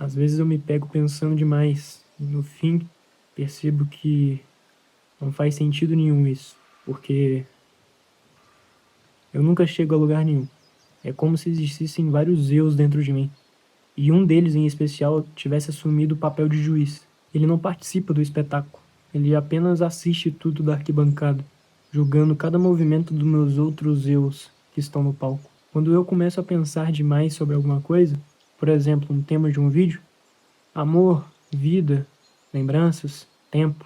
Às vezes eu me pego pensando demais e no fim percebo que não faz sentido nenhum isso, porque eu nunca chego a lugar nenhum. É como se existissem vários eus dentro de mim, e um deles em especial tivesse assumido o papel de juiz. Ele não participa do espetáculo, ele apenas assiste tudo da arquibancada, julgando cada movimento dos meus outros eus que estão no palco. Quando eu começo a pensar demais sobre alguma coisa, por exemplo, um tema de um vídeo, amor, vida, lembranças, tempo,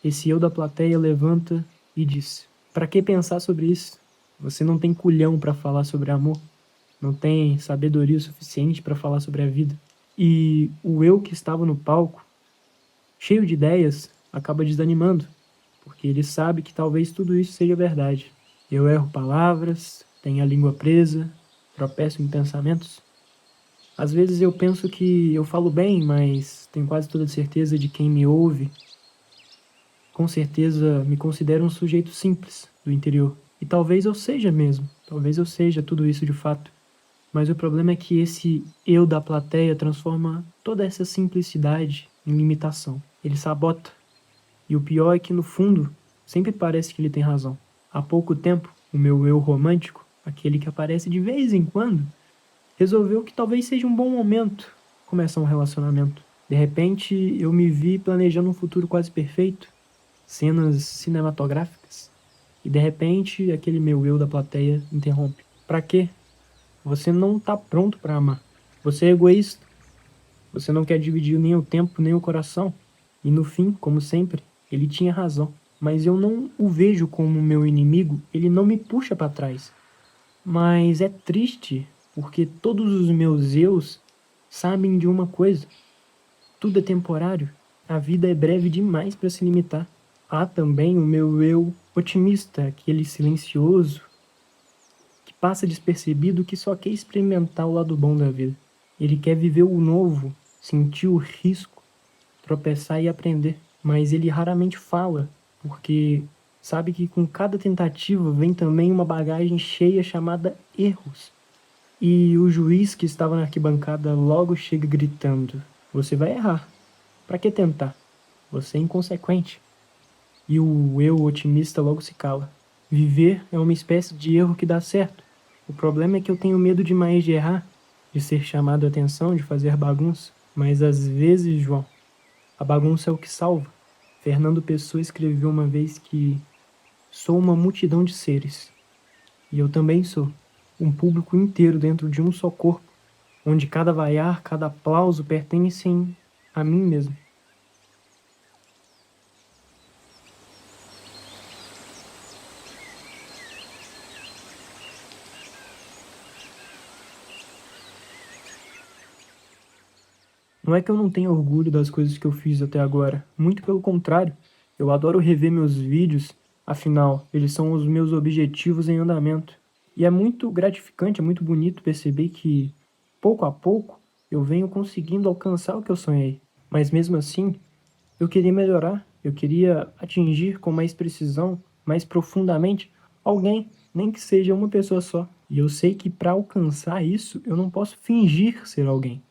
esse eu da plateia levanta e diz: "Pra que pensar sobre isso? Você não tem culhão pra falar sobre amor, não tem sabedoria suficiente pra falar sobre a vida." E o eu que estava no palco, cheio de ideias, acaba desanimando, porque ele sabe que talvez tudo isso seja verdade. Eu erro palavras, tenho a língua presa, tropeço em pensamentos. Às vezes eu penso que eu falo bem, mas tenho quase toda certeza de quem me ouve com certeza me considera um sujeito simples do interior. E talvez eu seja mesmo, talvez eu seja tudo isso de fato. Mas o problema é que esse eu da plateia transforma toda essa simplicidade em limitação. Ele sabota. E o pior é que, no fundo, sempre parece que ele tem razão. Há pouco tempo, o meu eu romântico, aquele que aparece de vez em quando, resolveu que talvez seja um bom momento começar um relacionamento. De repente, eu me vi planejando um futuro quase perfeito, cenas cinematográficas, e de repente aquele meu eu da plateia interrompe. Pra quê? Você não tá pronto pra amar. Você é egoísta. Você não quer dividir nem o tempo nem o coração. E no fim, como sempre, ele tinha razão. Mas eu não o vejo como meu inimigo, ele não me puxa pra trás. Mas é triste, porque todos os meus eus sabem de uma coisa: tudo é temporário. A vida é breve demais para se limitar. Há também o meu eu otimista, aquele silencioso, que passa despercebido, que só quer experimentar o lado bom da vida. Ele quer viver o novo, sentir o risco, tropeçar e aprender. Mas ele raramente fala, porque sabe que com cada tentativa vem também uma bagagem cheia chamada erros. E o juiz que estava na arquibancada logo chega gritando: "Você vai errar. Pra que tentar? Você é inconsequente." E o eu otimista logo se cala. Viver é uma espécie de erro que dá certo. O problema é que eu tenho medo demais de errar, de ser chamado a atenção, de fazer bagunça. Mas às vezes, João, a bagunça é o que salva. Fernando Pessoa escreveu uma vez que sou uma multidão de seres. E eu também sou. Um público inteiro dentro de um só corpo, onde cada vaiar, cada aplauso pertencem a mim mesmo. Não é que eu não tenha orgulho das coisas que eu fiz até agora, muito pelo contrário. Eu adoro rever meus vídeos, afinal, eles são os meus objetivos em andamento. E é muito gratificante, é muito bonito perceber que, pouco a pouco, eu venho conseguindo alcançar o que eu sonhei. Mas mesmo assim, eu queria melhorar, eu queria atingir com mais precisão, mais profundamente, alguém, nem que seja uma pessoa só. E eu sei que para alcançar isso, eu não posso fingir ser alguém.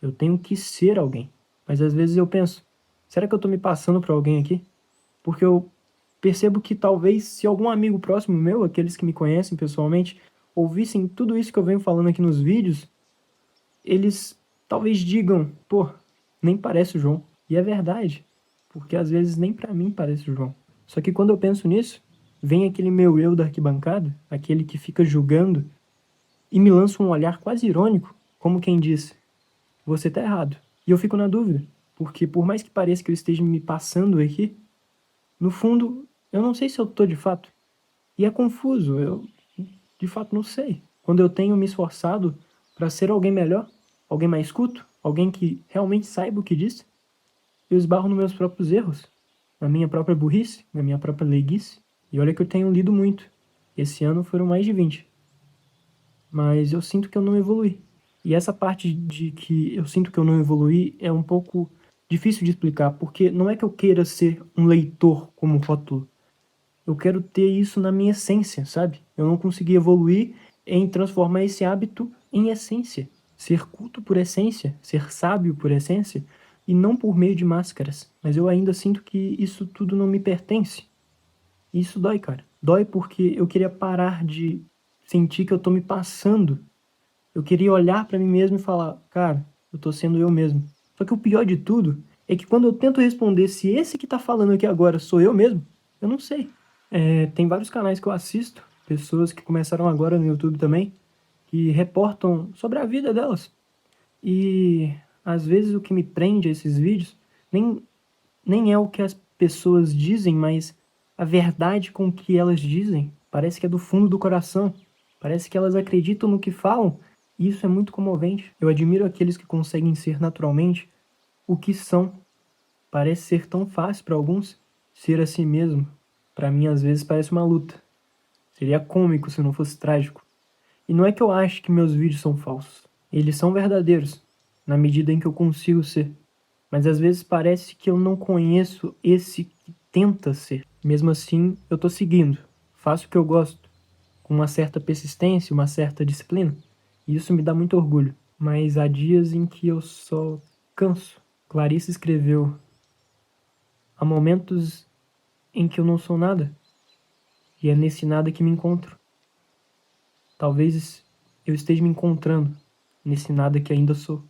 Eu tenho que ser alguém. Mas às vezes eu penso: será que eu tô me passando por alguém aqui? Porque eu percebo que talvez se algum amigo próximo meu, aqueles que me conhecem pessoalmente, ouvissem tudo isso que eu venho falando aqui nos vídeos, eles talvez digam: pô, nem parece o João. E é verdade, porque às vezes nem pra mim parece o João. Só que quando eu penso nisso, vem aquele meu eu da arquibancada, aquele que fica julgando, e me lança um olhar quase irônico, como quem diz: você tá errado. E eu fico na dúvida, porque por mais que pareça que eu esteja me passando aqui, no fundo, eu não sei se eu tô de fato. E é confuso, eu de fato não sei. Quando eu tenho me esforçado para ser alguém melhor, alguém mais culto, alguém que realmente saiba o que diz, eu esbarro nos meus próprios erros, na minha própria burrice, na minha própria leiguice. E olha que eu tenho lido muito. Esse ano foram mais de 20. Mas eu sinto que eu não evolui. E essa parte de que eu sinto que eu não evolui é um pouco difícil de explicar, porque não é que eu queira ser um leitor como rótulo. Eu quero ter isso na minha essência, sabe? Eu não consegui evoluir em transformar esse hábito em essência, ser culto por essência, ser sábio por essência, e não por meio de máscaras. Mas eu ainda sinto que isso tudo não me pertence. E isso dói, cara. Dói porque eu queria parar de sentir que eu tô me passando. Eu queria olhar pra mim mesmo e falar, cara, eu tô sendo eu mesmo. Só que o pior de tudo é que quando eu tento responder se esse que tá falando aqui agora sou eu mesmo, eu não sei. Tem vários canais que eu assisto, pessoas que começaram agora no YouTube também, que reportam sobre a vida delas. E às vezes o que me prende a esses vídeos nem é o que as pessoas dizem, mas a verdade com que elas dizem. Parece que é do fundo do coração. Parece que elas acreditam no que falam. E isso é muito comovente. Eu admiro aqueles que conseguem ser naturalmente o que são. Parece ser tão fácil para alguns ser a si mesmo. Para mim, às vezes, parece uma luta. Seria cômico se não fosse trágico. E não é que eu acho que meus vídeos são falsos. Eles são verdadeiros, na medida em que eu consigo ser. Mas às vezes parece que eu não conheço esse que tenta ser. Mesmo assim, eu tô seguindo. Faço o que eu gosto, com uma certa persistência, uma certa disciplina. E isso me dá muito orgulho. Mas há dias em que eu só canso. Clarice escreveu: há momentos em que eu não sou nada. E é nesse nada que me encontro. Talvez eu esteja me encontrando nesse nada que ainda sou.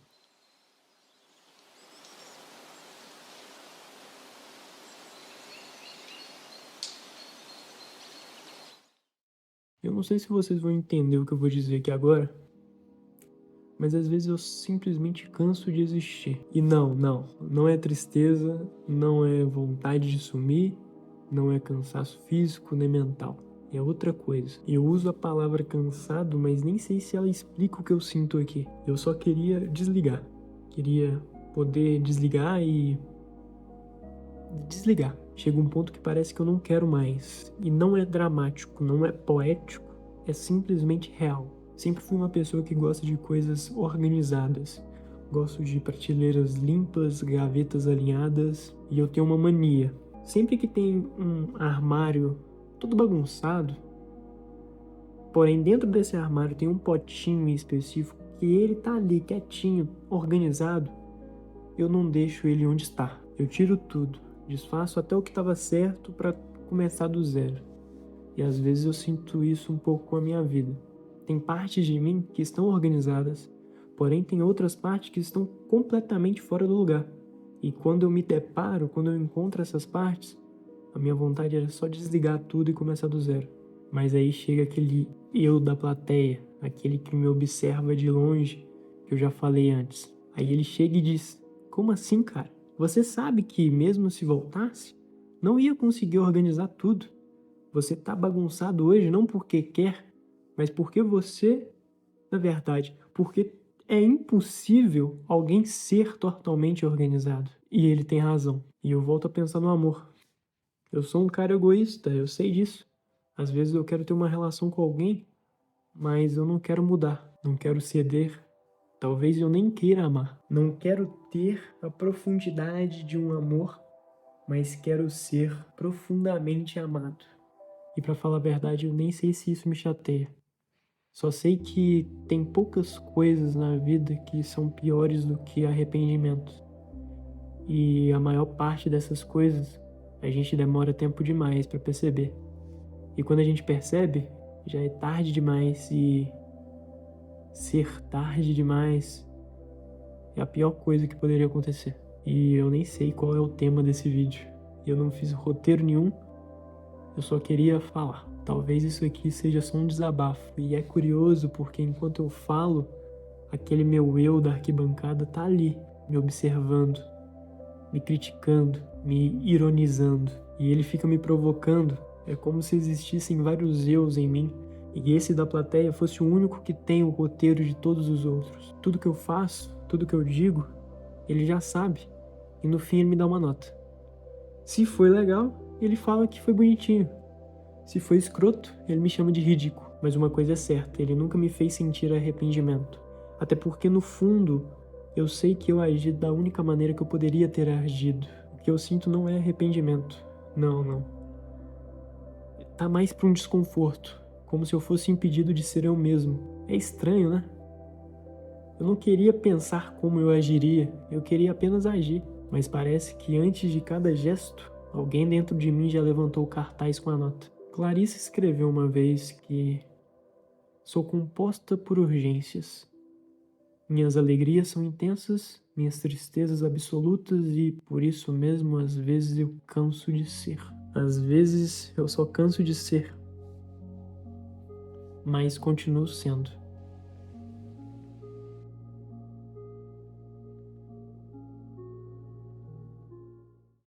Eu não sei se vocês vão entender o que eu vou dizer aqui agora, mas às vezes eu simplesmente canso de existir. E não é tristeza, não é vontade de sumir, não é cansaço físico nem mental. É outra coisa. Eu uso a palavra cansado, mas nem sei se ela explica o que eu sinto aqui. Eu só queria desligar. Queria poder desligar e desligar. Chega um ponto que parece que eu não quero mais. E não é dramático, não é poético, é simplesmente real. Sempre fui uma pessoa que gosta de coisas organizadas. Gosto de prateleiras limpas, gavetas alinhadas, e eu tenho uma mania. Sempre que tem um armário todo bagunçado, porém dentro desse armário tem um potinho específico que ele tá ali quietinho, organizado, eu não deixo ele onde está. Eu tiro tudo, desfaço até o que estava certo para começar do zero. E às vezes eu sinto isso um pouco com a minha vida. Tem partes de mim que estão organizadas, porém tem outras partes que estão completamente fora do lugar. E quando eu me deparo, quando eu encontro essas partes, a minha vontade era só desligar tudo e começar do zero. Mas aí chega aquele eu da plateia, aquele que me observa de longe, que eu já falei antes. Aí ele chega e diz: como assim, cara? Você sabe que mesmo se voltasse, não ia conseguir organizar tudo. Você tá bagunçado hoje não porque quer, mas porque você, na verdade, porque é impossível alguém ser totalmente organizado. E ele tem razão. E eu volto a pensar no amor. Eu sou um cara egoísta, eu sei disso. Às vezes eu quero ter uma relação com alguém, mas eu não quero mudar, não quero ceder. Talvez eu nem queira amar. Não quero ter a profundidade de um amor, mas quero ser profundamente amado. E pra falar a verdade, eu nem sei se isso me chateia. Só sei que tem poucas coisas na vida que são piores do que arrependimentos. E a maior parte dessas coisas a gente demora tempo demais pra perceber. E quando a gente percebe, já é tarde demais, e ser tarde demais é a pior coisa que poderia acontecer. E eu nem sei qual é o tema desse vídeo. Eu não fiz roteiro nenhum, eu só queria falar. Talvez isso aqui seja só um desabafo. E é curioso porque enquanto eu falo, aquele meu eu da arquibancada tá ali, me observando, me criticando, me ironizando. E ele fica me provocando. É como se existissem vários eus em mim, e esse da plateia fosse o único que tem o roteiro de todos os outros. Tudo que eu faço, tudo que eu digo, ele já sabe. E no fim ele me dá uma nota. Se foi legal, ele fala que foi bonitinho. Se foi escroto, ele me chama de ridículo. Mas uma coisa é certa, ele nunca me fez sentir arrependimento. Até porque no fundo, eu sei que eu agi da única maneira que eu poderia ter agido. O que eu sinto não é arrependimento. Não. Tá mais pra um desconforto. Como se eu fosse impedido de ser eu mesmo. É estranho, né? Eu não queria pensar como eu agiria, eu queria apenas agir. Mas parece que antes de cada gesto, alguém dentro de mim já levantou o cartaz com a nota. Clarice escreveu uma vez que sou composta por urgências. Minhas alegrias são intensas, minhas tristezas absolutas e, por isso mesmo, às vezes eu canso de ser. Às vezes eu só canso de ser, mas continuo sendo.